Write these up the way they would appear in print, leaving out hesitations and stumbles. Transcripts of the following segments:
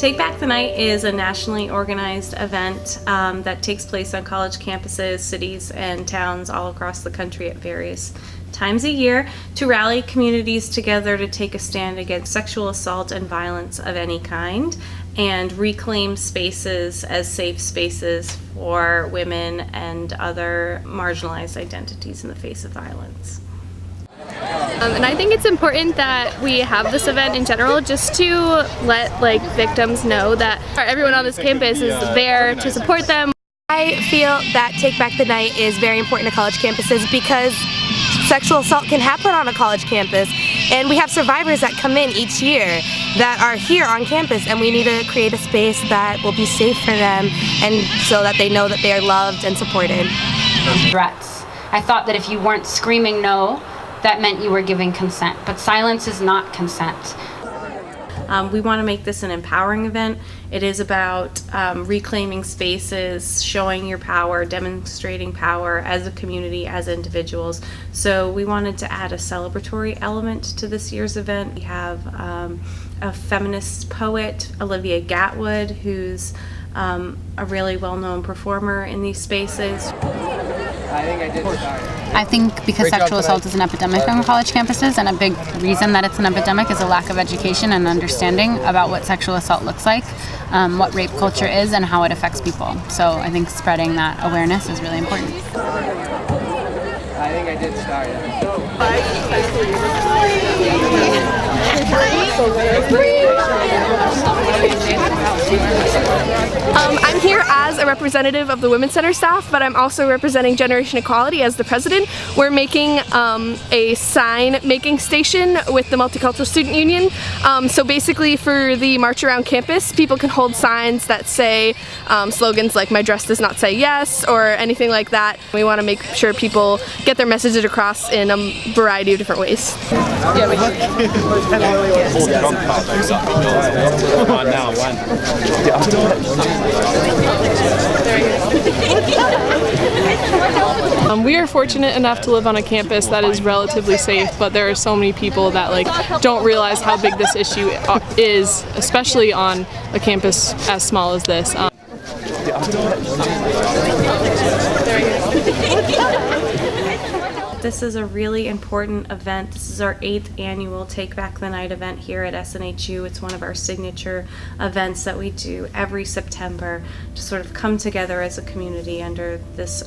Take Back the Night is a nationally organized event that takes place on college campuses, cities, and towns all across the country at various times a year to rally communities together to take a stand against sexual assault and violence of any kind and reclaim spaces as safe spaces for women and other marginalized identities in the face of violence. And I think it's important that we have this event in general just to let victims know that everyone on this campus is there to support them. I feel that Take Back the Night is very important to college campuses because sexual assault can happen on a college campus, and we have survivors that come in each year that are here on campus, and we need to create a space that will be safe for them and so that they know that they are loved and supported. Threats. I thought that if you weren't screaming no, that meant you were giving consent, but silence is not consent. We want to make this an empowering event. It is about reclaiming spaces, showing your power, demonstrating power as a community, as individuals. So we wanted to add a celebratory element to this year's event. We have a feminist poet, Olivia Gatwood, who's a really well-known performer in these spaces. I think because sexual assault is an epidemic on college campuses, and a big reason that it's an epidemic is a lack of education and understanding about what sexual assault looks like, what rape culture is, and how it affects people. So I think spreading that awareness is really important. I think I did start it. I'm here as a representative of the Women's Center staff, but I'm also representing Generation Equality as the president. We're making a sign-making station with the Multicultural Student Union. So basically for the march around campus, people can hold signs that say slogans like "My dress does not say yes" or anything like that. We want to make sure people get their messages across in a variety of different ways. We are fortunate enough to live on a campus that is relatively safe, but there are so many people that don't realize how big this issue is, especially on a campus as small as this. This is a really important event. This is our 8th annual Take Back the Night event here at SNHU. It's one of our signature events that we do every September to sort of come together as a community under this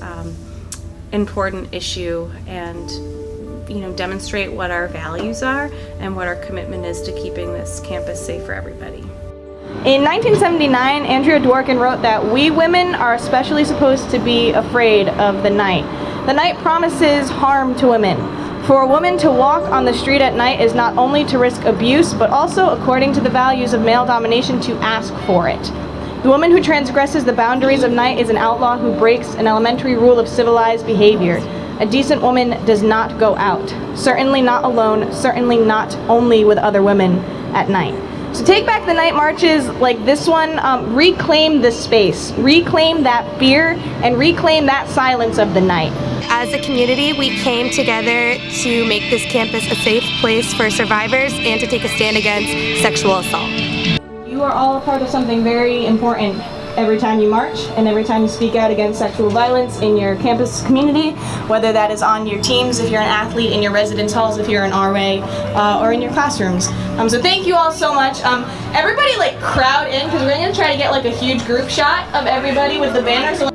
important issue and demonstrate what our values are and what our commitment is to keeping this campus safe for everybody. In 1979, Andrea Dworkin wrote that we women are especially supposed to be afraid of the night. The night promises harm to women. For a woman to walk on the street at night is not only to risk abuse, but also, according to the values of male domination, to ask for it. The woman who transgresses the boundaries of night is an outlaw who breaks an elementary rule of civilized behavior. A decent woman does not go out. Certainly not alone, certainly not only with other women at night. So Take Back the Night marches like this one reclaim this space, reclaim that fear, and reclaim that silence of the night. As a community, we came together to make this campus a safe place for survivors and to take a stand against sexual assault. You are all a part of something very important every time you march and every time you speak out against sexual violence in your campus community, whether that is on your teams if you're an athlete, in your residence halls if you're an RA, or in your classrooms. So thank you all so much. Everybody crowd in because we're going to try to get a huge group shot of everybody with the banner. So